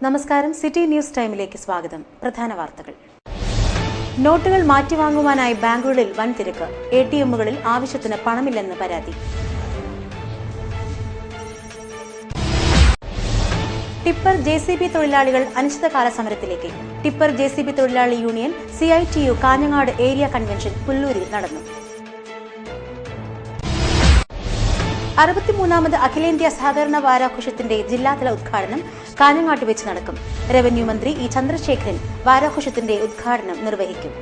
നമസ്കാരം, city news ടൈമിലേക്ക് സ്വാഗതം. പ്രധാന വാർത്തകൾ. നോട്ടുകൾ മാറ്റിവാങ്ങുവാനായി ബാങ്കുകളിൽ വൻ തിരക്ക്. ATMകളിൽ ആവശ്യത്തിന് പണമില്ലെന്ന് പരാതി. ടിപ്പർ JCB തൊഴിലാളികൾ അനിശ്ചിതകാല സമരത്തിലേക്ക്. ടിപ്പർ JCB തൊഴിലാളി union CITU Kanhangad area convention പുല്ലൂരിൽ നടന്നു. 63ാമത് അഖിലേന്ത്യാ സഹകരണ വാരാഘോഷത്തിന്റെ ജില്ലാതല ഉദ്ഘാടനം കാഞ്ഞങ്ങാട്ട് വെച്ച് നടക്കും. റവന്യൂ മന്ത്രി E. ചന്ദ്രശേഖരൻ വാരാഘോഷത്തിന്റെ ഉദ്ഘാടനം നിർവഹിക്കും.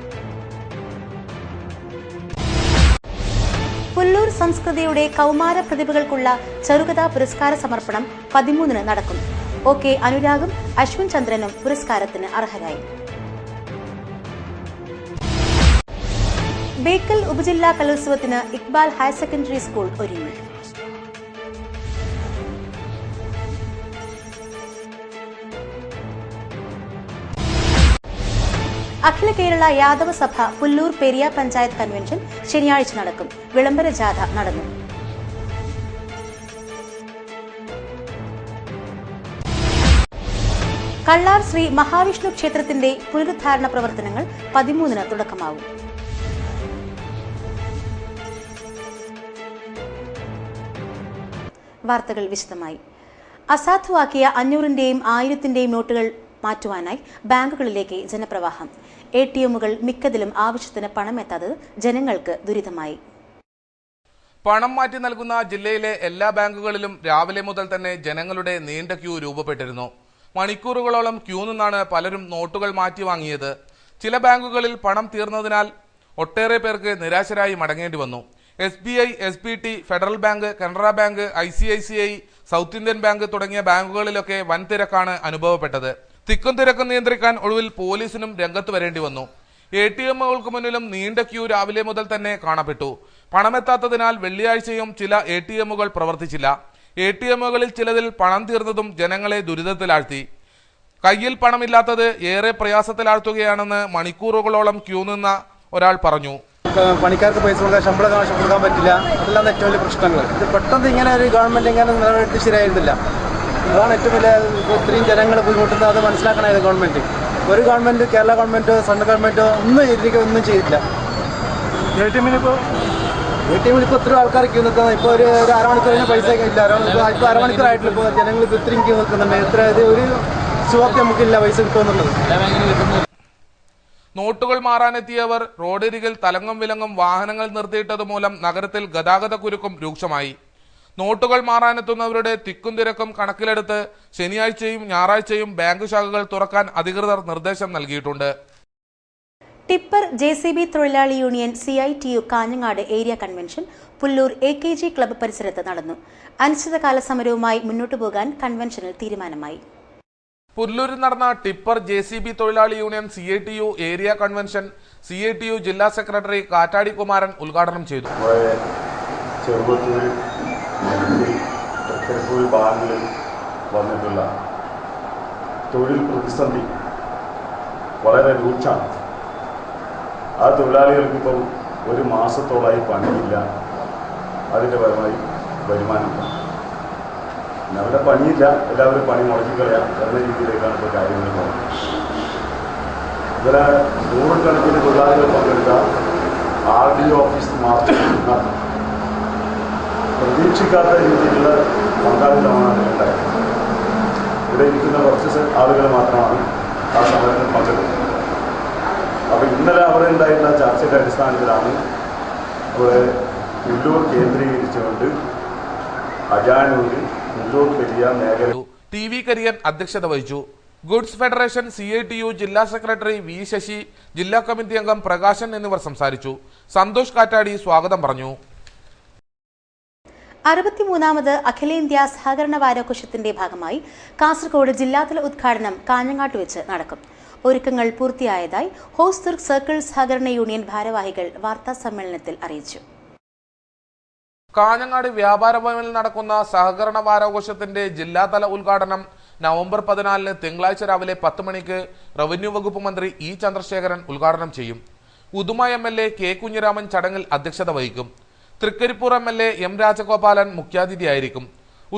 പുല്ലൂർ സംസ്കൃതിയുടെ കൌമാര പ്രതിഭകൾക്കുള്ള ചെറുകഥാ പുരസ്കാര സമർപ്പണം 13-ന് നടക്കും. OK അനുരാഗും അശ്വിൻ ചന്ദ്രനും പുരസ്കാരത്തിന് അർഹരായി. ബേക്കൽ ഉപജില്ലാ കലോത്സവത്തിന് ഇക്ബാൽ ഹയർ സെക്കൻഡറി സ്കൂൾ ഒരുങ്ങി. അഖില കേരള യാദവ സഭ പുല്ലൂർ പെരിയ പഞ്ചായത്ത് കൺവെൻഷൻ ശനിയാഴ്ച നടക്കും. വിളംബര ജാഥ നടന്നു. കള്ളാർ ശ്രീ മഹാവിഷ്ണു ക്ഷേത്രത്തിന്റെ പുനരുദ്ധാരണ പ്രവർത്തനങ്ങൾ 13-ന് തുടക്കമാവും. വാർത്തകൾ വിശദമായി. അസാധുവാക്കിയ 500-ന്റെയും 1000-ന്റെയും നോട്ടുകൾ മാറ്റുവാനായി ബാങ്കുകളിലേക്ക് ജനപ്രവാഹം. ATMകൾ മിക്കതിലും ആവശ്യത്തിന് പണമെത്താത്തത് ജനങ്ങൾക്ക് ദുരിതമായി. പണം മാറ്റി നൽകുന്ന ജില്ലയിലെ എല്ലാ ബാങ്കുകളിലും രാവിലെ മുതൽ തന്നെ ജനങ്ങളുടെ നീണ്ട ക്യൂ രൂപപ്പെട്ടിരുന്നു. മണിക്കൂറുകളോളം ക്യൂ നിന്നാണ് പലരും നോട്ടുകൾ മാറ്റി വാങ്ങിയത്. ചില ബാങ്കുകളിൽ പണം തീർന്നതിനാൽ ഒട്ടേറെ പേർക്ക് നിരാശരായി മടങ്ങേണ്ടി വന്നു. SBI, SBT, federal bank, Canara bank, ICICI, south Indian bank തുടങ്ങിയ ബാങ്കുകളിലൊക്കെ വൻ തിരക്കാണ് അനുഭവപ്പെട്ടത്. തിക്കും തിരക്കും നിയന്ത്രിക്കാൻ ഒടുവിൽ പോലീസിനും രംഗത്ത് വരേണ്ടി വന്നു. ATMകൾക്ക് മുന്നിലും നീണ്ട ക്യൂ രാവിലെ മുതൽ തന്നെ കാണപ്പെട്ടു. പണമെത്താത്തതിനാൽ വെള്ളിയാഴ്ചയും ചില ATMകൾ പ്രവർത്തിച്ചില്ല. ATMകളിൽ ചിലതിൽ പണം തീർന്നതും ജനങ്ങളെ ദുരിതത്തിലാഴ്ത്തി. കയ്യിൽ പണമില്ലാത്തത് ഏറെ പ്രയാസത്തിലാഴ്ത്തുകയാണെന്ന് മണിക്കൂറുകളോളം ക്യൂ നിന്ന ഒരാൾ പറഞ്ഞു. പണിക്കാർക്ക് പൈസ കൊടുക്കാൻ ശമ്പളം കൊടുക്കാൻ പറ്റില്ല. അതെല്ലാം ഏറ്റവും വലിയ പ്രശ്നങ്ങൾ. ഇത് പെട്ടെന്ന് ഇങ്ങനെ ഒരു ഗവൺമെന്റ് ഇങ്ങനെ നിലനിർത്തി ശരിയായിരുന്നില്ല. ഇതാണ് ഏറ്റവും വലിയ ഇത്രയും ജനങ്ങൾ ബുദ്ധിമുട്ടുന്നത്. അത് മനസ്സിലാക്കണമായിരുന്നു ഗവൺമെന്റ്. ഒരു ഗവൺമെന്റ്, കേരള ഗവൺമെന്റോ സെൻട്രൽ ഗവൺമെന്റോ ഒന്നും ചെയ്തില്ല. ATMയിൽ ഇപ്പോൾ ഇത്ര ആൾക്കാർ ക്യൂ നിൽക്കുന്നത്. ഇപ്പോൾ ഒരു അരമണിക്കൂർ കഴിഞ്ഞാൽ പൈസ ഇല്ല. ഇപ്പോൾ അരമണിക്കൂറായിട്ടില്ല. ഇപ്പോൾ ജനങ്ങൾ ഇപ്പോൾ ഇത്രയും ക്യൂ നിൽക്കുന്നുണ്ട്. ഒരു ശുഭാപ്തി നമുക്കില്ല പൈസ കിട്ടുമെന്നുള്ളത്. നോട്ടുകൾ മാറാനെത്തിയവർ റോഡരികിൽ തലങ്ങും വിലങ്ങും വാഹനങ്ങൾ നിർത്തിയിട്ടത് മൂലം നഗരത്തിൽ ഗതാഗത കുരുക്കും രൂക്ഷമായി. നോട്ടുകൾ മാറാനെത്തുന്നവരുടെ തിക്കും തിരക്കും കണക്കിലെടുത്ത് ശനിയാഴ്ചയും ഞായറാഴ്ചയും ബാങ്ക് ശാഖകൾ തുറക്കാൻ അധികൃതർ നിർദ്ദേശം നൽകിയിട്ടുണ്ട്. ടിപ്പർ JCB തൊഴിലാളി union CITU Kanhangad area convention Pullur AKG club പരിസരത്ത് നടന്നു. അനിശ്ചിതകാല സമരവുമായി മുന്നോട്ടു പോകാൻ കൺവെൻഷനിൽ തീരുമാനമായി. പുല്ലൂരിൽ നടന്ന ടിപ്പർ JCB തൊഴിലാളി union CITU area convention CITU ജില്ലാ സെക്രട്ടറി കാറ്റാടി കുമാരൻ ഉദ്ഘാടനം ചെയ്തു. ഭാഗങ്ങളിൽ വന്നിട്ടുള്ള തൊഴിൽ പ്രതിസന്ധി വളരെ രൂക്ഷമാണ്. ആ തൊഴിലാളികൾക്കിപ്പം ഒരു മാസത്തോളമായി പണിയില്ല. അതിൻ്റെ പരമായി വരുമാനമില്ല. അവിടെ പണിയില്ല, എല്ലാവരും പണി മുടക്കിക്കളയാം എന്ന രീതിയിലേക്കാണ് ഇപ്പോൾ കാര്യങ്ങൾ പോകുന്നത്. ഇവിടെ നൂറുകണക്കിന് തൊഴിലാളികൾ പങ്കെടുത്ത RDO ഓഫീസ് മാർച്ച് പ്രതീക്ഷിക്കാത്ത രീതിയിലുള്ള പങ്കാളിത്തമാണ് ഉണ്ടായത്. ഇവിടെ ഇരിക്കുന്ന കുറച്ച് ആളുകൾ മാത്രമാണ് ആ സമരത്തിൽ പങ്കെടുക്കുന്നത്. അപ്പോൾ ഇന്നലെ അവിടെ ഉണ്ടായിരുന്ന ചർച്ചയുടെ അടിസ്ഥാനത്തിലാണ് ഇവിടെ പുല്ലൂർ കേന്ദ്രീകരിച്ചുകൊണ്ട് അജാനൂര് പുല്ലൂർ പെരിയ മേഖല TV കരിയൻ അധ്യക്ഷത വഹിച്ചു. ഗുഡ്സ് ഫെഡറേഷൻ CITU ജില്ലാ സെക്രട്ടറി V. ശശി, ജില്ലാ കമ്മിറ്റി അംഗം പ്രകാശൻ എന്നിവർ സംസാരിച്ചു. സന്തോഷ് കാറ്റാടി സ്വാഗതം പറഞ്ഞു. 63ാമത് അഖിലേന്ത്യാ സഹകരണ വാരാഘോഷത്തിന്റെ ഭാഗമായി കാസർഗോഡ് ജില്ലാതല ഉദ്ഘാടനം കാഞ്ഞങ്ങാട്ട് വെച്ച് നടക്കും. ഒരുക്കങ്ങൾ പൂർത്തിയായതായി ഹോസ്ദുർഗ് സർക്കിൾ സഹകരണ യൂണിയൻ ഭാരവാഹികൾ വാർത്താ സമ്മേളനത്തിൽ അറിയിച്ചു. കാഞ്ഞങ്ങാട് വ്യാപാര ഭവനിൽ നടക്കുന്ന സഹകരണ വാരാഘോഷത്തിന്റെ ജില്ലാതല ഉദ്ഘാടനം നവംബർ 14 തിങ്കളാഴ്ച രാവിലെ 10 മണിക്ക് റവന്യൂ വകുപ്പ് മന്ത്രി ഇ ചന്ദ്രശേഖരൻ ഉദ്ഘാടനം ചെയ്യും. ഉദുമ MLA കെ കുഞ്ഞിരാമൻ ചടങ്ങിൽ അധ്യക്ഷത വഹിക്കും. തൃക്കരിപ്പൂർ MLA എം രാജഗോപാലൻ മുഖ്യാതിഥിയായിരിക്കും.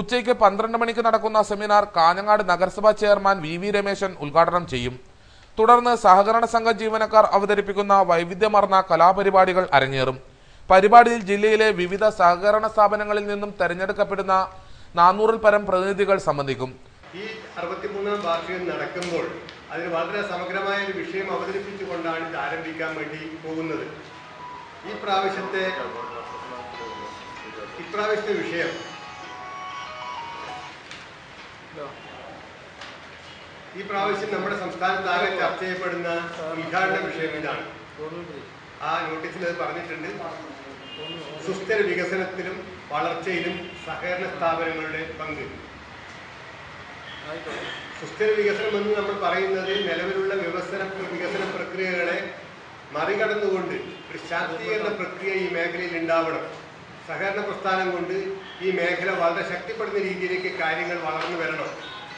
ഉച്ചയ്ക്ക് 12 മണിക്ക് നടക്കുന്ന സെമിനാർ കാഞ്ഞങ്ങാട് നഗരസഭാ ചെയർമാൻ വി രമേശൻ ഉദ്ഘാടനം ചെയ്യും. തുടർന്ന് സഹകരണ സംഘ ജീവനക്കാർ അവതരിപ്പിക്കുന്ന വൈവിധ്യമാർന്ന കലാപരിപാടികൾ അരങ്ങേറും. പരിപാടിയിൽ ജില്ലയിലെ വിവിധ സഹകരണ സ്ഥാപനങ്ങളിൽ നിന്നും തെരഞ്ഞെടുക്കപ്പെടുന്ന 400-ൽ പരം പ്രതിനിധികൾ സംബന്ധിക്കും. ഈ 63ാം വാർഷികം നടക്കുമ്പോൾ അതിന് വളരെ സമഗ്രമായ ഒരു വിഷയം അവതരിപ്പിച്ചുകൊണ്ടാണ് ഇത് ആരംഭിക്കാൻ വേണ്ടി പോകുന്നത്. ഈ പ്രാവശ്യത്തെ വിഷയം ഈ പ്രാവശ്യം നമ്മുടെ സംസ്ഥാനത്താകെ ചർച്ച ചെയ്യപ്പെടുന്ന ഉദ്ഘാടന വിഷയം ഇതാണ്. ആ നോട്ടീസിൽ അത് പറഞ്ഞിട്ടുണ്ട്. സുസ്ഥിര വികസനത്തിലും വളർച്ചയിലും സഹകരണ സ്ഥാപനങ്ങളുടെ പങ്ക്. സുസ്ഥിര വികസനം എന്ന് നമ്മൾ പറയുന്നത് നിലവിലുള്ള വികസന പ്രക്രിയകളെ മറികടന്നുകൊണ്ട് ഒരു ശാക്തീകരണ പ്രക്രിയ ഈ മേഖലയിൽ ഉണ്ടാവണം. സഹകരണ പ്രസ്ഥാനം കൊണ്ട് ഈ മേഖല വളരെ ശക്തിപ്പെടുന്ന രീതിയിലേക്ക് കാര്യങ്ങൾ വളർന്നു വരണം.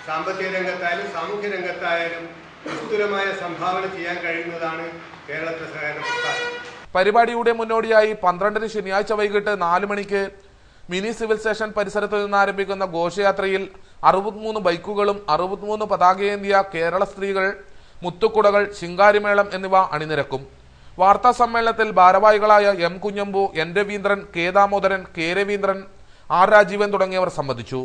സാമ്പത്തിക രംഗത്തായാലും സാമൂഹ്യ രംഗത്തായാലും നിസ്തുലമായ സംഭാവന ചെയ്യാൻ കഴിയുന്നതാണ് കേരളത്തിലെ സഹകരണ പ്രസ്ഥാനം. പരിപാടിയുടെ മുന്നോടിയായി 12-ന് ശനിയാഴ്ച വൈകിട്ട് 4 മണിക്ക് മിനി സിവിൽ സ്റ്റേഷൻ പരിസരത്ത് നിന്ന് ആരംഭിക്കുന്ന ഘോഷയാത്രയിൽ 63 ബൈക്കുകളും 63 പതാകയേന്തിയ കേരള സ്ത്രീകൾ, മുത്തുക്കുടകൾ, ശിങ്കാരിമേളം എന്നിവ അണിനിരക്കും. വാർത്താ സമ്മേളനത്തിൽ ഭാരവാഹികളായ M Kunhambu, N Raveendran, K Damodaran, K Raveendran, R Rajeevan തുടങ്ങിയവർ സംബന്ധിച്ചു.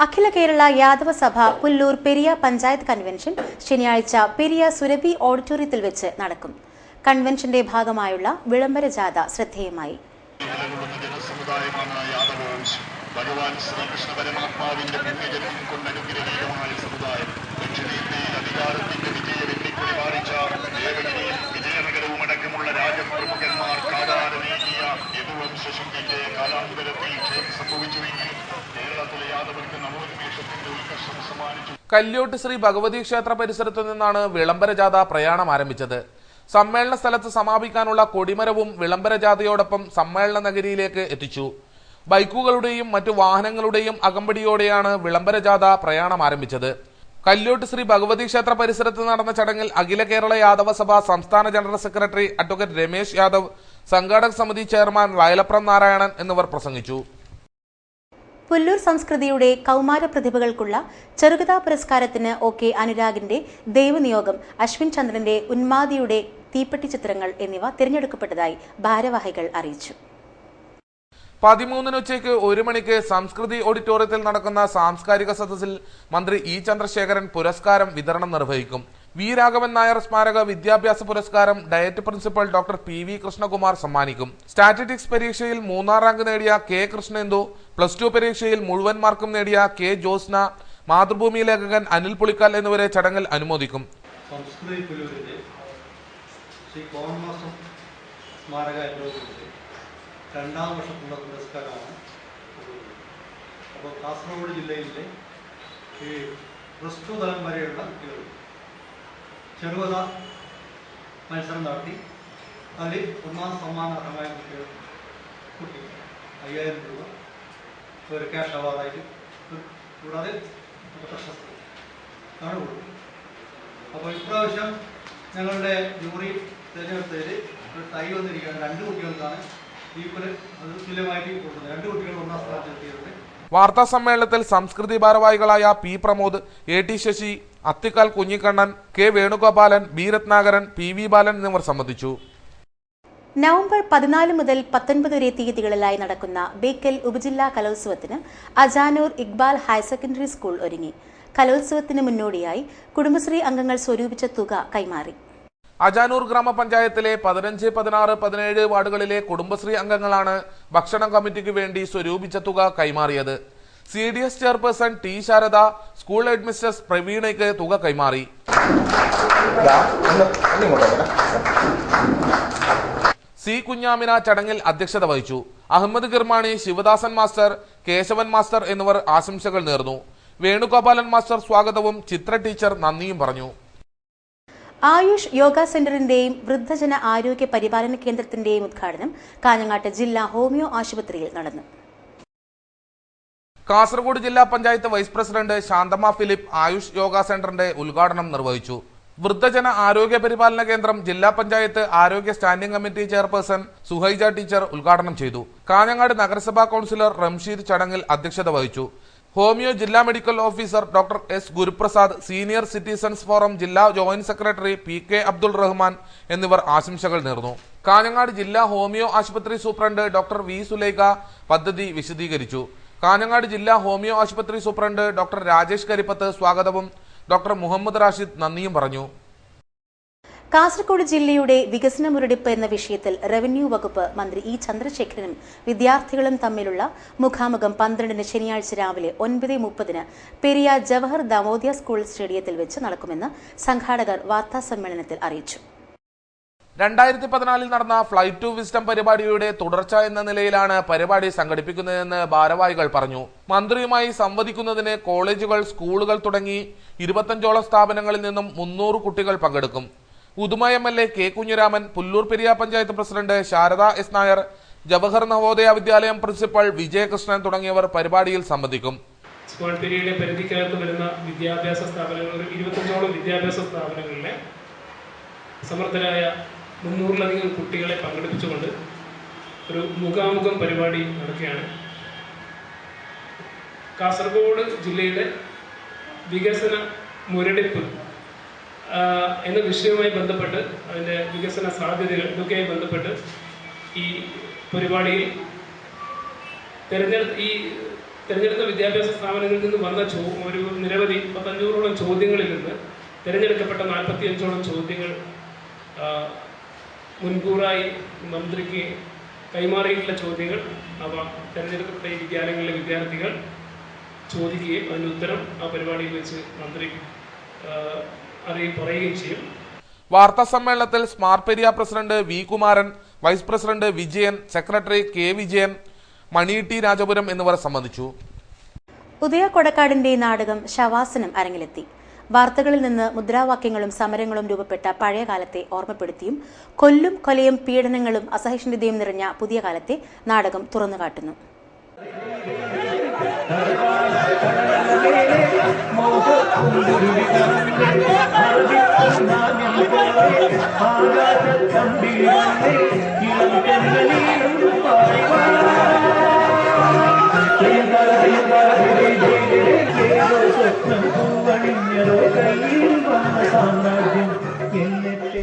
അഖില കേരള യാദവ സഭ പുല്ലൂർ പെരിയ പഞ്ചായത്ത് കൺവെൻഷൻ ശനിയാഴ്ച പെരിയ സുരഭി ഓഡിറ്റോറിയത്തിൽ വെച്ച് നടക്കും. കൺവെൻഷന്റെ ഭാഗമായുള്ള വിളംബര ജാഥ ശ്രദ്ധേയമായി. ഭഗവാൻ ശ്രീകൃഷ്ണ പരമാത്മാവിന്റെ പുണ്യജന്മം കൊണ്ട് അനുഗ്രഹീതമായ സമുദായം ദക്ഷിണേന്ത്യയിൽ അധികാരത്തിന്റെ വിജയവെന്നിക്കുടി പാലിച്ച ദേവഗിരിയും വിജയനഗരവും അടക്കമുള്ള രാജപ്രമുഖന്മാർ കാലാരനേകിയ യദുവംശശുദ്ധിക്ക് കാലാന്തരത്തിൽ ക്ഷയം സംഭവിച്ചുവെങ്കിലും കേരളത്തിലെ യാദവർക്ക് നവോന്മേഷത്തിന്റെ ഉത്കർഷം സമ്മാനിച്ചു. കല്യോട്ട് ശ്രീ ഭഗവതി ക്ഷേത്ര പരിസരത്തു നിന്നാണ് വിളംബര ജാഥ പ്രയാണം ആരംഭിച്ചത്. സമ്മേളന സ്ഥലത്ത് സമാപിക്കാനുള്ള കൊടിമരവും വിളംബര ജാഥയോടൊപ്പം സമ്മേളന നഗരിയിലേക്ക് എത്തിച്ചു. ബൈക്കുകളുടെയും മറ്റു വാഹനങ്ങളുടെയും അകമ്പടിയോടെയാണ് വിളംബര ജാഥ പ്രയാണം ആരംഭിച്ചത്. കല്യോട്ട് ശ്രീ ഭഗവതി ക്ഷേത്ര പരിസരത്ത് നടന്ന ചടങ്ങിൽ അഖില കേരള യാദവ സഭ സംസ്ഥാന general secretary advocate Ramesh Yadav, സംഘാടക സമിതി ചെയർമാൻ വയലപ്രം നാരായണൻ എന്നിവർ പ്രസംഗിച്ചു. പുല്ലൂർ സംസ്കൃതിയുടെ കൗമാര പ്രതിഭകൾക്കുള്ള ചെറുകഥാ പുരസ്കാരത്തിന് OK അനുരാഗിന്റെ ദൈവനിയോഗം, അശ്വിൻ ചന്ദ്രന്റെ ഉന്മാദിയുടെ തീപ്പെട്ടി ചിത്രങ്ങൾ എന്നിവ തിരഞ്ഞെടുക്കപ്പെട്ടതായി ഭാരവാഹികൾ അറിയിച്ചു. 13-ന് ഉച്ചയ്ക്ക് 1 മണിക്ക് സംസ്കൃതി ഓഡിറ്റോറിയത്തിൽ നടക്കുന്ന സാംസ്കാരിക സദസ്സിൽ മന്ത്രി ഇ ചന്ദ്രശേഖരൻ പുരസ്കാരം വിതരണം നിർവഹിക്കും. വി രാഘവൻ നായർ സ്മാരക വിദ്യാഭ്യാസ പുരസ്കാരം diet principal doctor PV Krishnakumar സമ്മാനിക്കും. സ്റ്റാറ്റിസ്റ്റിക്സ് പരീക്ഷയിൽ 3ാം റാങ്ക് നേടിയ കെ കൃഷ്ണേന്ദു, +2 പരീക്ഷയിൽ മുഴുവൻ മാർക്കും നേടിയ കെ ജോസ്ന, മാതൃഭൂമി ലേഖകൻ അനിൽ പുളിക്കാൽ എന്നിവരെ ചടങ്ങിൽ അനുമോദിക്കും. രണ്ടാം വർഷത്തുള്ള പുരസ്കാരമാണ്. അപ്പോൾ കാസർഗോഡ് ജില്ലയിലെ ഈ +2 തലം വരെയുള്ള കുട്ടികൾ ചെറുകഥ മത്സരം നടത്തി അതിൽ 1ാം സമ്മാനാർഹമായ കുട്ടി 5000 രൂപ ഒരു ക്യാഷ് അവാർഡായിട്ട് കൂടാതെ പ്രശസ്തി ആണ് കൊടുക്കും. അപ്പോൾ ഇപ്രാവശ്യം ഞങ്ങളുടെ ജൂറി തിരഞ്ഞെടുത്തതിൽ ഒരു ടൈ വന്നിരിക്കുകയാണ്. 2 കുട്ടികൾക്കാണ് വാർത്താ സമ്മേളനത്തിൽ സംസ്കൃതി ഭാരവാഹികളായ P Pramod, AT Sasi, Athikkal Kunhikannan, K Venugopalan, B Ratnakaran, PV Balan എന്നിവർ സംബന്ധിച്ചു. നവംബർ 14 മുതൽ 19 വരെ തീയതികളിലായി നടക്കുന്ന ബേക്കൽ ഉപജില്ലാ കലോത്സവത്തിന് Ajanur Iqbal higher secondary school ഒരുങ്ങി. കലോത്സവത്തിന് മുന്നോടിയായി കുടുംബശ്രീ അംഗങ്ങൾ സ്വരൂപിച്ച തുക കൈമാറി. അജാനൂർ ഗ്രാമപഞ്ചായത്തിലെ 15, 16, 17 വാർഡുകളിലെ കുടുംബശ്രീ അംഗങ്ങളാണ് ഭക്ഷണ കമ്മിറ്റിക്ക് വേണ്ടി സ്വരൂപിച്ച തുക കൈമാറിയത്. CDS chairperson T Sharada school headmistress പ്രവീണയ്ക്ക് തുക കൈമാറി. സി കുഞ്ഞാമിന ചടങ്ങിൽ അധ്യക്ഷത വഹിച്ചു. അഹമ്മദ് കിർമാണി, ശിവദാസൻ മാസ്റ്റർ, കേശവൻ മാസ്റ്റർ എന്നിവർ ആശംസകൾ നേർന്നു. വേണുഗോപാലൻ മാസ്റ്റർ സ്വാഗതവും ചിത്ര ടീച്ചർ നന്ദിയും പറഞ്ഞു. ആയുഷ് യോഗ സെന്ററിന്റെയും വൃദ്ധജന ആരോഗ്യ പരിപാലന കേന്ദ്രത്തിന്റെയും ഉദ്ഘാടനം കാഞ്ഞങ്ങാട്ട് ജില്ലാ ഹോമിയോ ആശുപത്രിയിൽ നടന്നു. കാസർഗോഡ് ജില്ലാ പഞ്ചായത്ത് വൈസ് പ്രസിഡന്റ് ശാന്തമ്മ ഫിലിപ്പ് ആയുഷ് യോഗ സെന്ററിന്റെ ഉദ്ഘാടനം നിർവഹിച്ചു. വൃദ്ധജന ആരോഗ്യ പരിപാലന കേന്ദ്രം ജില്ലാ പഞ്ചായത്ത് ആരോഗ്യ സ്റ്റാൻഡിംഗ് കമ്മിറ്റി ചെയർപേഴ്സൺ സുഹൈജ ടീച്ചർ ഉദ്ഘാടനം ചെയ്തു. കാഞ്ഞങ്ങാട് നഗരസഭാ കൌൺസിലർ റംഷീദ് ചടങ്ങിൽ അധ്യക്ഷത വഹിച്ചു. ഹോമിയോ ജില്ലാ medical officer doctor S Guruprasad, senior citizens forum ജില്ലാ joint secretary PK Abdul Rahman എന്നിവർ ആശംസകൾ നേർന്നു. കാഞ്ഞങ്ങാട് ജില്ലാ ഹോമിയോ ആശുപത്രി സൂപ്രണ്ട് ഡോക്ടർ V സുലൈഖ പദ്ധതി വിശദീകരിച്ചു. കാഞ്ഞങ്ങാട് ജില്ലാ ഹോമിയോ ആശുപത്രി സൂപ്രണ്ട് ഡോക്ടർ രാജേഷ് കരിപ്പത്ത് സ്വാഗതവും ഡോക്ടർ മുഹമ്മദ് റാഷിദ് നന്ദിയും പറഞ്ഞു. കാസർഗോഡ് ജില്ലയുടെ വികസന മുരടിപ്പ് എന്ന വിഷയത്തിൽ റവന്യൂ വകുപ്പ് മന്ത്രി E ചന്ദ്രശേഖരനും വിദ്യാർത്ഥികളും തമ്മിലുള്ള മുഖാമുഖം 12 ശനിയാഴ്ച രാവിലെ 9:30 പെരിയ ജവഹർ ദമോദിയ സ്കൂൾ സ്റ്റേഡിയത്തിൽ വെച്ച് നടക്കുമെന്ന് സംഘാടകർ വാർത്താസമ്മേളനത്തിൽ അറിയിച്ചു. 2014 നടന്ന ഫ്ലൈറ്റ് ടു വിസ്ഡം പരിപാടിയുടെ തുടർച്ച എന്ന നിലയിലാണ് പരിപാടി സംഘടിപ്പിക്കുന്നതെന്ന് ഭാരവാഹികൾ പറഞ്ഞു. മന്ത്രിയുമായി സംവദിക്കുന്നതിന് കോളേജുകൾ, സ്കൂളുകൾ തുടങ്ങി 25ഓളം സ്ഥാപനങ്ങളിൽ നിന്നും 300 കുട്ടികൾ പങ്കെടുക്കും. Uduma MLA K Kunhiraman, Pullur Periya panchayat president Sharada S Nair, Jawahar Navodaya Vidyalaya principal Vijayakrishnan തുടങ്ങിയവർ പരിപാടിയിൽ സംബന്ധിക്കും. സ്കൂൾ പെരിയയുടെ പരിധിക്കകത്ത് വരുന്ന വിദ്യാഭ്യാസ സ്ഥാപനങ്ങൾ 25ഓളം വിദ്യാഭ്യാസ സ്ഥാപനങ്ങളിലെ സമർത്ഥരായ 300-ലധികം കുട്ടികളെ പങ്കെടുപ്പിച്ചുകൊണ്ട് ഒരു മുഖാമുഖം പരിപാടി നടക്കുകയാണ്. കാസർഗോഡ് ജില്ലയുടെ വികസന മുരടിപ്പ് എന്ന വിഷയവുമായി ബന്ധപ്പെട്ട്, അതിൻ്റെ വികസന സാധ്യതകൾ ഇതൊക്കെയായി ബന്ധപ്പെട്ട് ഈ പരിപാടിയിൽ തിരഞ്ഞെടുത്ത വിദ്യാഭ്യാസ സ്ഥാപനങ്ങളിൽ നിന്ന് വന്ന ഒരു നിരവധി 500ഓളം ചോദ്യങ്ങളിൽ നിന്ന് തിരഞ്ഞെടുക്കപ്പെട്ട 45ഓളം ചോദ്യങ്ങൾ മുൻകൂറായി മന്ത്രിക്ക് കൈമാറിയിട്ടുള്ള ചോദ്യങ്ങൾ അവ തിരഞ്ഞെടുക്കപ്പെട്ട ഈ വിദ്യാലയങ്ങളിലെ വിദ്യാർത്ഥികൾ ചോദിക്കുകയും അതിൻ്റെ ഉത്തരം ആ പരിപാടിയിൽ വെച്ച് മന്ത്രി പറയുകയും ചെയ്യും. വാർത്താ സമ്മേളനത്തിൽ smart Periya president V Kumaran, vice president Vijayan, secretary K Vijayan, Mani T Rajapuram എന്നിവർ സംബന്ധിച്ചു. ഉദയ കൊടക്കാടിന്റെ നാടകം ശവാസനം അരങ്ങിലെത്തി. വാർത്തകളിൽ നിന്ന് മുദ്രാവാക്യങ്ങളും സമരങ്ങളും രൂപപ്പെട്ട പഴയ കാലത്തെ ഓർമ്മപ്പെടുത്തിയും കൊല്ലും കൊലയും പീഡനങ്ങളും അസഹിഷ്ണുതയും നിറഞ്ഞ പുതിയ കാലത്തെ നാടകം തുറന്നുകാട്ടുന്നു.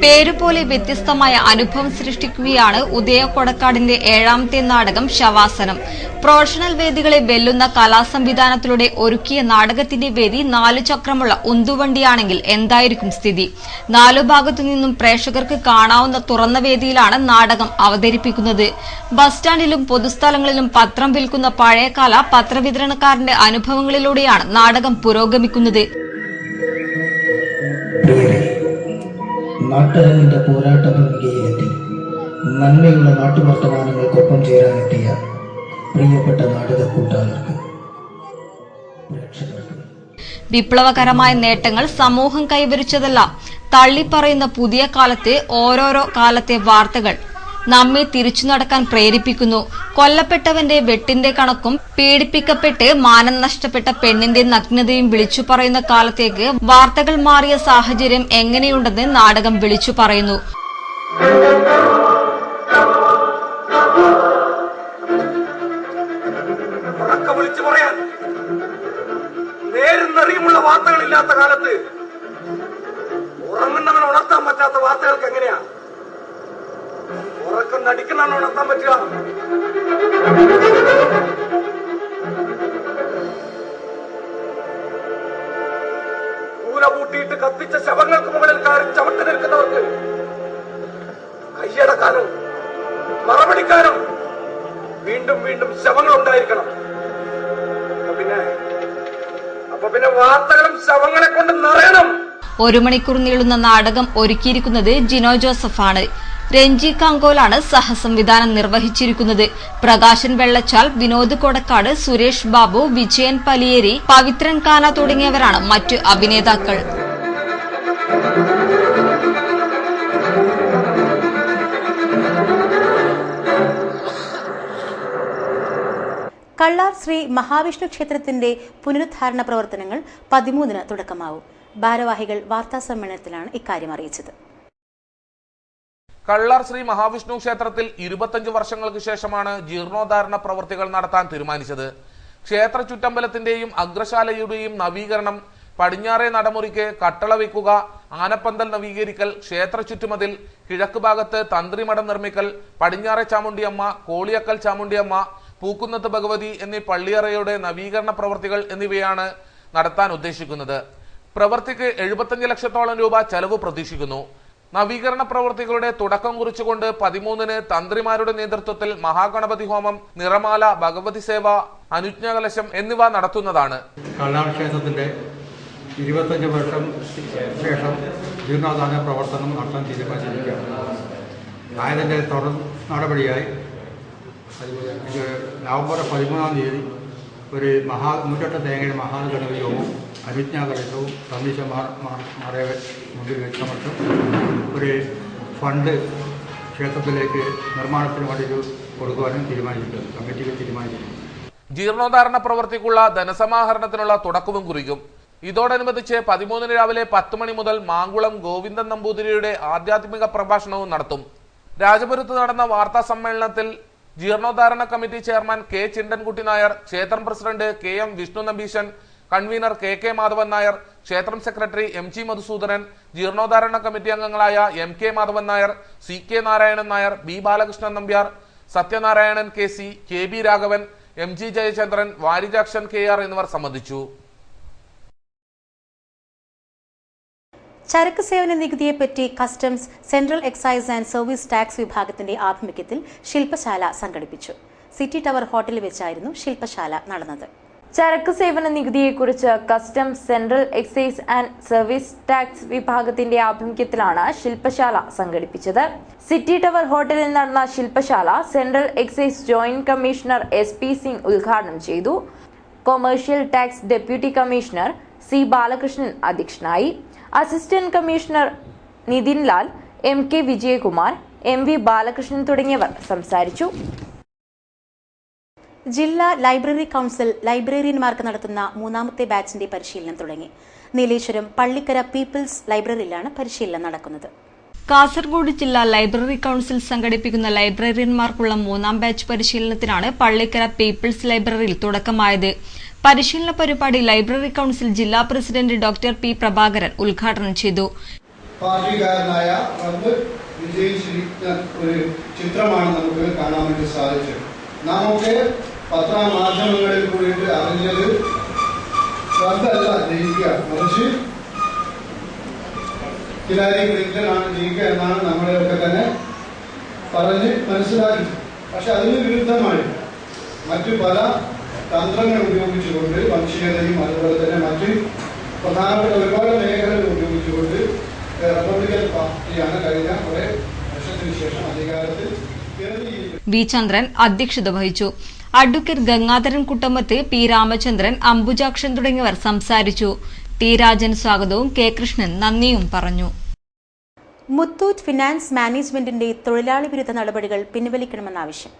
പേരുപോലെ വ്യത്യസ്തമായ അനുഭവം സൃഷ്ടിക്കുകയാണ് ഉദയ കൊടക്കാടിന്റെ 7ാമത്തെ നാടകം ശവാസനം. പ്രൊഫഷണൽ വേദികളെ വെല്ലുന്ന കലാസംവിധാനത്തിലൂടെ ഒരുക്കിയ നാടകത്തിന്റെ വേദി 4 ചക്രമുള്ള ഉന്തുവണ്ടിയാണെങ്കിൽ എന്തായിരിക്കും സ്ഥിതി? 4 ഭാഗത്തു നിന്നും പ്രേക്ഷകർക്ക് കാണാവുന്ന തുറന്ന വേദിയിലാണ് നാടകം അവതരിപ്പിക്കുന്നത്. ബസ് സ്റ്റാൻഡിലും പൊതുസ്ഥലങ്ങളിലും പത്രം വിൽക്കുന്ന പഴയകാല പത്രവിതരണക്കാരന്റെ അനുഭവങ്ങളിലൂടെയാണ് നാടകം പുരോഗമിക്കുന്നത്. നാട്ടരങ്ങിന്റെ പോരാട്ടഭൂമികയിലെത്തി നന്മയുള്ള നാട്ടുവർത്തമാനങ്ങൾക്കൊപ്പം ചേരാനെത്തിയ പ്രിയപ്പെട്ട നാടക കൂട്ടാളർക്ക്, പ്രേക്ഷകർക്ക് വിപ്ലവകരമായ നേട്ടങ്ങൾ സമൂഹം കൈവരിച്ചതല്ല, തള്ളിപ്പറയുന്ന പുതിയ കാലത്തെ ഓരോരോ കാലത്തെ വാർത്തകൾ നമ്മെ തിരിച്ചു നടക്കാൻ പ്രേരിപ്പിക്കുന്നു. കൊല്ലപ്പെട്ടവന്റെ വെട്ടിന്റെ കണക്കും പീഡിപ്പിക്കപ്പെട്ട് മാനം നഷ്ടപ്പെട്ട പെണ്ണിന്റെ നഗ്നതയും വിളിച്ചു പറയുന്ന കാലത്തേക്ക് വാർത്തകൾ മാറിയ സാഹചര്യം എങ്ങനെയുണ്ടെന്ന് നാടകം വിളിച്ചു പറയുന്നു. നേരിന്നറിയുമുള്ള വാർത്തകളില്ലാത്ത കാലത്ത് ഉറങ്ങുന്നവൻ ഉണർത്താൻ പറ്റാത്ത വാർത്തകൾക്ക് എങ്ങനെയാ ഉറക്കം നടിക്കുന്നവൻ ഉണർത്താൻ പറ്റുക? കൂല കൂട്ടിയിട്ട് കത്തിച്ച ശവങ്ങൾക്ക് മുകളിൽ കയറി ചവിട്ടി നിൽക്കുന്നവർക്ക് കയ്യടക്കാനും മറപടിക്കാനും വീണ്ടും വീണ്ടും ശവങ്ങൾ ഉണ്ടായിരിക്കണം. അപ്പൊ പിന്നെ വാർത്തകളും ശവങ്ങളെ കൊണ്ട് നിറയണം. 1 മണിക്കൂർ നീളുന്ന നാടകം ഒരുക്കിയിരിക്കുന്നത് ജിനോ ജോസഫാണ്. രഞ്ജി കാങ്കോലാണ് സഹസംവിധാനം നിർവഹിച്ചിരിക്കുന്നത്. പ്രകാശൻ വെള്ളച്ചാൽ, വിനോദ് കൊടക്കാട്, സുരേഷ് ബാബു, വിജയൻ പലിയേരി, പവിത്രൻ കാന തുടങ്ങിയവരാണ് മറ്റു അഭിനേതാക്കൾ. കള്ളാർ ശ്രീ മഹാവിഷ്ണു ക്ഷേത്രത്തിന്റെ പുനരുദ്ധാരണ പ്രവർത്തനങ്ങൾ 13-ന് തുടക്കമാവും. ഭാരവാഹികൾ വാർത്താസമ്മേളനത്തിലാണ് ഇക്കാര്യം അറിയിച്ചത്. കള്ളാർ ശ്രീ മഹാവിഷ്ണു ക്ഷേത്രത്തിൽ 25 വർഷങ്ങൾക്ക് ശേഷമാണ് ജീർണോദ്ധാരണ പ്രവൃത്തികൾ നടത്താൻ തീരുമാനിച്ചത്. ക്ഷേത്ര ചുറ്റമ്പലത്തിന്റെയും അഗ്രശാലയുടെയും നവീകരണം, പടിഞ്ഞാറേ നടമുറിക്ക് കട്ടള വയ്ക്കുക, ആനപ്പന്തൽ നവീകരിക്കൽ, ക്ഷേത്ര ചുറ്റുമതിൽ, കിഴക്ക് ഭാഗത്ത് തന്ത്രിമഠം നിർമ്മിക്കൽ, പടിഞ്ഞാറെ ചാമുണ്ടിയമ്മ, കോളിയക്കൽ ചാമുണ്ടിയമ്മ, പൂക്കുന്നത്ത് ഭഗവതി എന്നീ പള്ളിയറയുടെ നവീകരണ പ്രവൃത്തികൾ എന്നിവയാണ് നടത്താൻ ഉദ്ദേശിക്കുന്നത്. പ്രവൃത്തിക്ക് 75 ലക്ഷത്തോളം രൂപ ചെലവ് പ്രതീക്ഷിക്കുന്നു. നവീകരണ പ്രവൃത്തികളുടെ തുടക്കം കുറിച്ചുകൊണ്ട് 13-ന് തന്ത്രിമാരുടെ നേതൃത്വത്തിൽ മഹാഗണപതി ഹോമം, നിറമാല, ഭഗവതി സേവ, അനുജ്ഞാകലശം എന്നിവ നടത്തുന്നതാണ്. കള്ളാർ ക്ഷേത്രത്തിന്റെ 25 വർഷം ശേഷം ജീർണോദ്ധാരണ പ്രവർത്തനം നടത്താൻ തീരുമാനിച്ചിരിക്കുകയാണ്. ആയതിന്റെ തുടർ നടപടിയായി നവംബർ 13-ാം തീയതി ഒരു നൂറ്റെട്ട് തേങ്ങയുടെ മഹാഗണപതി ഹോമവും അനുജ്ഞാകലശവും സന്ദേശമാരെ മുമ്പിൽ വെച്ചമർത്തും ഒരു ഫണ്ട് ക്ഷേത്രത്തിലേക്ക് നിർമ്മാണത്തിന് വേണ്ടി കൊടുക്കുവാനും തീരുമാനിച്ചിട്ടുണ്ട്. കമ്മിറ്റികൾ തീരുമാനിച്ചിട്ടുണ്ട്. ജീർണോദ്ധാരണ പ്രവൃത്തിക്കുള്ള ധനസമാഹരണത്തിനുള്ള തുടക്കവും കുറിക്കും. ഇതോടനുബന്ധിച്ച് 13-ന് രാവിലെ 10 മണി മുതൽ മാങ്കുളം ഗോവിന്ദൻ നമ്പൂതിരിയുടെ ആധ്യാത്മിക പ്രഭാഷണവും നടത്തും. രാജപുരത്ത് നടന്ന വാർത്താ സമ്മേളനത്തിൽ ജീർണോദ്ധാരണ committee chairman K Chindankutty Nair, ക്ഷേത്രം president K M Vishnu Nambeesan, convener K K Madhavan Nair, ക്ഷേത്രം സെക്രട്ടറി എം ജി മധുസൂദനൻ, ജീർണോദ്ധാരണ കമ്മിറ്റി അംഗങ്ങളായ M K Madhavan Nair, C K Narayanan Nair, B Balakrishnan Nambiar, Sathyanarayanan K C, K B Raghavan, M G Jayachandran, Varijakshan K R എന്നിവർ സംബന്ധിച്ചു. ചരക്ക് സേവന നികുതിയെപ്പറ്റി customs, central excise and service tax വിഭാഗത്തിന്റെ ആഭിമുഖ്യത്തിൽ ശില്പശാല സംഘടിപ്പിച്ചു. സിറ്റി ടവർ ഹോട്ടലിൽ വെച്ചായിരുന്നു ശില്പശാല നടന്നത്. ചരക്ക് സേവന നികുതിയെക്കുറിച്ച് customs, central excise and service tax വിഭാഗത്തിന്റെ ആഭിമുഖ്യത്തിലാണ് ശില്പശാല സംഘടിപ്പിച്ചത്. സിറ്റി ടവർ ഹോട്ടലിൽ നടന്ന ശില്പശാല central excise joint commissioner SP Singh ഉദ്ഘാടനം ചെയ്തു. Commercial tax deputy commissioner C Balakrishnan അധ്യക്ഷനായി. Assistant commissioner Nithin Lal, MK Vijayakumar, MV Balakrishnan തുടങ്ങിയവർ സംസാരിച്ചു. ജില്ലാ ലൈബ്രറി കൌൺസിൽ ലൈബ്രറിയന്മാർക്ക് നടത്തുന്ന 3ാമത്തെ ബാച്ചിന്റെ പരിശീലനം തുടങ്ങി. നീലേശ്വരം പള്ളിക്കര പീപ്പിൾസ് ലൈബ്രറിയിലാണ് പരിശീലനം നടക്കുന്നത്. കാസർഗോഡ് ജില്ലാ ലൈബ്രറി കൌൺസിൽ സംഘടിപ്പിക്കുന്ന ലൈബ്രറിയന്മാർക്കുള്ള 3ാം ബാച്ച് പരിശീലനത്തിനാണ് പള്ളിക്കര പീപ്പിൾസ് ലൈബ്രറിയിൽ തുടക്കമായത്. പരിശീലന പരിപാടി ലൈബ്രറി കൌൺസിൽ ജില്ലാ പ്രസിഡന്റ് ഡോക്ടർ പി പ്രഭാകരൻ ഉദ്ഘാടനം ചെയ്തു. പാർട്ടിക്കാരനായ വിജയിച്ചിരിക്കുന്ന ഒരു ചിത്രമാണ് നമുക്ക് കാണാൻ വേണ്ടി സാധിച്ചത്. നമുക്ക് പത്രമാധ്യമങ്ങളിൽ കൂടിയിട്ട് അറിഞ്ഞത് റബ്ബല്ല ജയിക്കുക, മറിച്ച് ഹിലാരി ക്ലിന്റൺ ആണ് ജയിക്കുക എന്നാണ് നമ്മളെയൊക്കെ തന്നെ പറഞ്ഞ് മനസ്സിലാക്കി. പക്ഷെ അതിന് വിരുദ്ധമായി മറ്റു പല തന്ത്രങ്ങൾ ഉപയോഗിച്ചുകൊണ്ട് വംശീയതയും അതുപോലെ തന്നെ മറ്റ് പ്രധാനപ്പെട്ട ഒരുപാട് മേഖലകൾ ഉപയോഗിച്ചുകൊണ്ട് റിപ്പബ്ലിക്കൻ പാർട്ടിയാണ് കഴിഞ്ഞ കുറെ വർഷത്തിന് ശേഷം അധികാരത്തിൽ വി ചന്ദ്രൻ അധ്യക്ഷത വഹിച്ചു. അഡ്വക്കേറ്റ് ഗംഗാധരൻ കുട്ടമത്ത്, പി രാമചന്ദ്രൻ, അംബുജാക്ഷൻ തുടങ്ങിയവർ സംസാരിച്ചു. ടി രാജൻ സ്വാഗതവും കെ കൃഷ്ണൻ നന്ദിയും പറഞ്ഞു. മുത്തൂറ്റ് ഫിനാൻസ് മാനേജ്മെന്റിന്റെ തൊഴിലാളി വിരുദ്ധ നടപടികൾ പിൻവലിക്കണമെന്ന ആവശ്യം.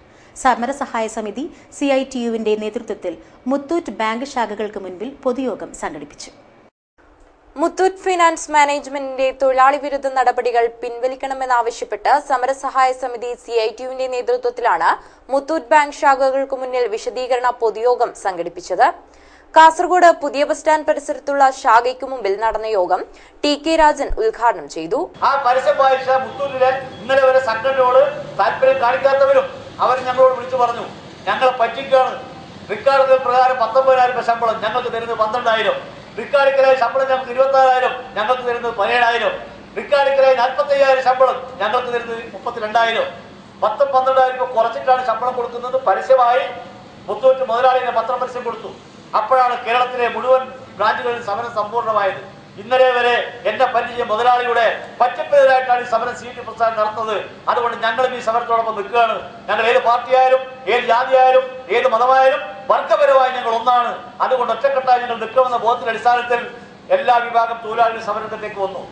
സമരസഹായ സമിതി CITUവിന്റെ നേതൃത്വത്തിൽ മുത്തൂറ്റ് ബാങ്ക് ശാഖകൾക്ക് മുൻപിൽ പൊതുയോഗം സംഘടിപ്പിച്ചു. മുത്തൂറ്റ് ഫിനാൻസ് മാനേജ്മെന്റിന്റെ തൊഴിലാളി വിരുദ്ധ നടപടികൾ പിൻവലിക്കണമെന്നാവശ്യപ്പെട്ട് സമരസഹായ സമിതി CITUവിന്റെ നേതൃത്വത്തിലാണ് മുത്തൂറ്റ് ബാങ്ക് ശാഖകൾക്ക് മുന്നിൽ വിശദീകരണ പൊതുയോഗം സംഘടിപ്പിച്ചത്. കാസർഗോഡ് പുതിയ ബസ് സ്റ്റാൻഡ് പരിസരത്തുള്ള ശാഖയ്ക്ക് മുമ്പിൽ നടന്ന യോഗം TK രാജൻ ഉദ്ഘാടനം ചെയ്തു. ആ പരസ്യം വായിച്ച മുത്തൂറ്റിലെ ഇന്നലെ വരെ സംഘടനയോട് താല്പര്യം കാണിക്കാത്തവരും അവർ ഞങ്ങളോട് വിളിച്ചു പറഞ്ഞു, ഞങ്ങളെ പറ്റിക്കാണ്. റിക്കാർഡ് പ്രകാരം 19,000 ശമ്പളം, ഞങ്ങൾക്ക് തരുന്നത് 12,000. റിക്കാർഡിക്കലായി ശമ്പളം ഞങ്ങൾക്ക് 24,000, ഞങ്ങൾക്ക് തരുന്നത് 17,000. റിക്കാർഡിക്കലായി 45,000 ശമ്പളം, ഞങ്ങൾക്ക് തരുന്നത് 32,000. 10-12,000 കുറച്ചിട്ടാണ് ശമ്പളം കൊടുക്കുന്നത്. പരസ്യമായി മുത്തൂറ്റ് മുതലാളിയുടെ പത്രപരസ്യം കൊടുത്തു. അപ്പോഴാണ് കേരളത്തിലെ മുഴുവൻ ബ്രാഞ്ചുകളിൽ സമരം സമ്പൂർണ്ണമായത്. ഇന്നലെ വരെ എന്റെ പരിചയം മുതലാളിയുടെ പച്ചപ്പേരായിട്ടാണ് ഈ സമരം CITU പ്രസ്ഥാനം നടത്തുന്നത്. അതുകൊണ്ട് ഞങ്ങളും ഈ സമരത്തോടൊപ്പം നിൽക്കുകയാണ്. ഞങ്ങൾ ഏത് പാർട്ടിയായാലും ഏത് ജാതിയായാലും ഏത് മതമായാലും വർഗപരമായി ഞങ്ങൾ ഒന്നാണ്. അതുകൊണ്ട് ഒറ്റക്കെട്ടായി ഞങ്ങൾ നിൽക്കുമെന്ന ബോധത്തിന്റെ അടിസ്ഥാനത്തിൽ എല്ലാ വിഭാഗം തൊഴിലാളികൾ സമരത്തിലേക്ക് വന്നു.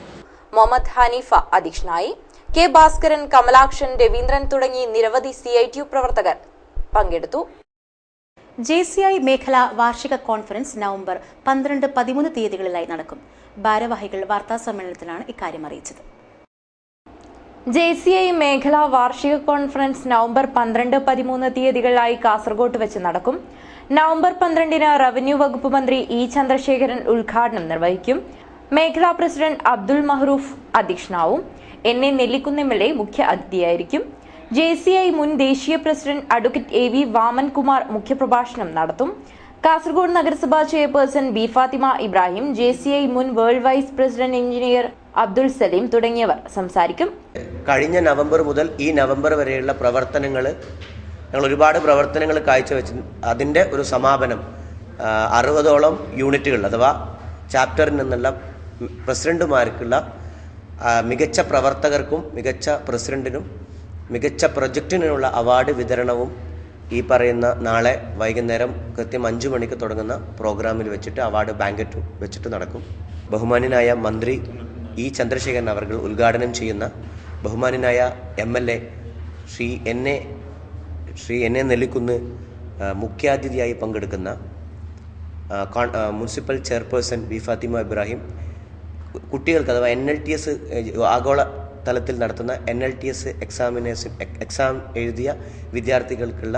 മുഹമ്മദ് ഹനീഫ അധ്യക്ഷനായി. കെ ഭാസ്കരൻ, കമലാക്ഷൻ, രവീന്ദ്രൻ തുടങ്ങി നിരവധി CITU പ്രവർത്തകർ പങ്കെടുത്തു. JCI മേഖലാ വാർഷിക കോൺഫറൻസ് നവംബർ 12-13 തീയതികളിലായി നടക്കും. ഭാരവാഹികൾ വാർത്താസമ്മേളനത്തിലാണ് ഇക്കാര്യം അറിയിച്ചത്. JCI മേഖലാ വാർഷിക കോൺഫറൻസ് നവംബർ 12-13 തീയതികളിലായി കാസർഗോട്ട് വെച്ച് നടക്കും. നവംബർ 12-ന് റവന്യൂ വകുപ്പ് മന്ത്രി E. ചന്ദ്രശേഖരൻ ഉദ്ഘാടനം നിർവഹിക്കും. മേഖലാ പ്രസിഡന്റ് അബ്ദുൾ മഹ്റൂഫ് അധ്യക്ഷനാവും. NA നെല്ലിക്കുന്ന് MLA മുഖ്യ അതിഥിയായിരിക്കും. JCI മുൻ ദേശീയ പ്രസിഡന്റ് അഡ്വക്കേറ്റ് AV വാമൻകുമാർ മുഖ്യപ്രഭാഷണം നടത്തും. കാസർഗോഡ് നഗരസഭാ chairperson B. Fathima Ibrahim, JCI മുൻ world vice president engineer Abdul Saleem തുടങ്ങിയവർ സംസാരിക്കും. കഴിഞ്ഞ നവംബർ മുതൽ ഈ നവംബർ വരെയുള്ള പ്രവർത്തനങ്ങൾ ഞങ്ങൾ ഒരുപാട് പ്രവർത്തനങ്ങൾ കാഴ്ചവെച്ച് അതിൻ്റെ ഒരു സമാപനം 60ഓളം യൂണിറ്റുകൾ അഥവാ ചാപ്റ്ററിൽ നിന്നുള്ള പ്രസിഡന്റുമാർക്കുള്ള മികച്ച പ്രവർത്തകർക്കും മികച്ച പ്രസിഡന്റിനും മികച്ച പ്രൊജക്റ്റിനുള്ള അവാർഡ് വിതരണവും ഈ പറയുന്ന നാളെ വൈകുന്നേരം കൃത്യം 5 മണിക്ക് തുടങ്ങുന്ന പ്രോഗ്രാമിൽ വെച്ചിട്ട് അവാർഡ് ബാങ്കറ്റ് വെച്ചിട്ട് നടക്കും. ബഹുമാന്യനായ മന്ത്രി E. ചന്ദ്രശേഖരൻ അവർ ഉദ്ഘാടനം ചെയ്യുന്ന ബഹുമാന്യനായ MLA ശ്രീ NA നെല്ലിക്കുന്ന് മുഖ്യാതിഥിയായി പങ്കെടുക്കുന്ന municipal chairperson B. Fathima Ibrahim, കുട്ടികൾക്ക് അഥവാ NLTS ആഗോള തലത്തിൽ നടത്തുന്ന NLTS എക്സാം എഴുതിയ വിദ്യാർത്ഥികൾക്കുള്ള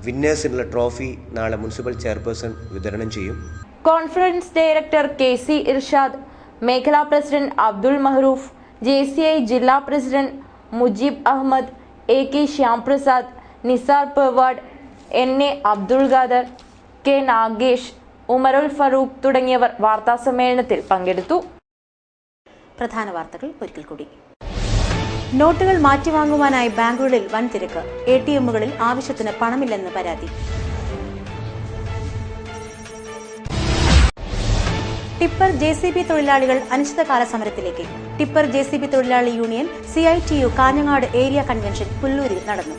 വിന്നേഴ്സിനുള്ള ട്രോഫി നാളെ മുനിസിപ്പൽ ചെയർപേഴ്സൺ വിതരണം ചെയ്യും. കോൺഫറൻസ് ഡയറക്ടർ KC ഇർഷാദ്, മേഖലാ പ്രസിഡന്റ് അബ്ദുൾ മഹ്റൂഫ്, JCI ജില്ലാ president Mujeeb Ahmed, AK Shyamprasad, Nisar Perwad, NA Abdul Khader, K Nagesh, Umarul Farooq തുടങ്ങിയവർ വാർത്താസമ്മേളനത്തിൽ പങ്കെടുത്തു. പ്രധാന വാർത്തകൾ ഒരിക്കൽ കൂടി. നോട്ടുകൾ മാറ്റിവാങ്ങുവാനായി ബാങ്കുകളിൽ വൻ തിരക്ക്. ATMകളിൽ ആവശ്യത്തിന് പണമില്ലെന്ന് പരാതി. ടിപ്പർ JCB തൊഴിലാളികൾ അനിശ്ചിതകാല സമരത്തിലേക്ക്. ടിപ്പർ JCB തൊഴിലാളി union CITU Kanhangad area convention പുല്ലൂരിൽ നടന്നു.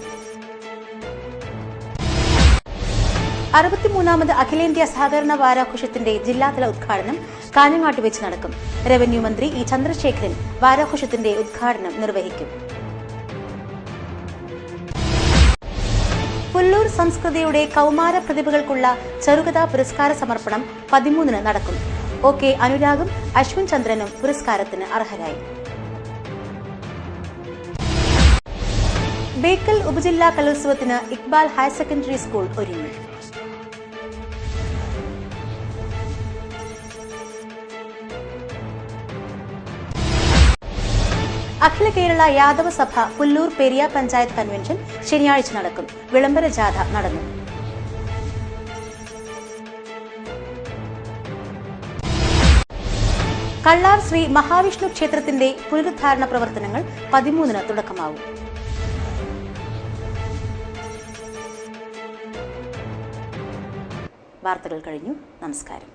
63ാമത് അഖിലേന്ത്യാ സഹകരണ വാരാഘോഷത്തിന്റെ ജില്ലാതല ഉദ്ഘാടനം കാഞ്ഞങ്ങാട്ട് വെച്ച് നടക്കും. റവന്യൂ മന്ത്രി E. ചന്ദ്രശേഖരൻ വാരാഘോഷത്തിന്റെ ഉദ്ഘാടനം നിർവഹിക്കും. പുല്ലൂർ സംസ്കൃതിയുടെ കൗമാര പ്രതിഭകൾക്കുള്ള ചെറുകഥാ പുരസ്കാര സമർപ്പണം 13-ന് നടക്കും. OK അനുരാഗും അശ്വിൻ ചന്ദ്രനും പുരസ്കാരത്തിന് അർഹരായി. ബേക്കൽ ഉപജില്ലാ കലോത്സവത്തിന് ഇക്ബാൽ ഹയർ സെക്കൻഡറി സ്കൂൾ ഒരുങ്ങി. അഖില കേരള യാദവ സഭ പുല്ലൂർ പെരിയ പഞ്ചായത്ത് കൺവെൻഷൻ ശനിയാഴ്ച നടക്കും. വിളംബര ജാഥ നടന്നു. കള്ളാർ ശ്രീ മഹാവിഷ്ണു ക്ഷേത്രത്തിന്റെ പുനരുദ്ധാരണ പ്രവർത്തനങ്ങൾ 13-ന് തുടക്കമാവും. വാർത്തകൾ കഴിഞ്ഞു. നമസ്കാരം.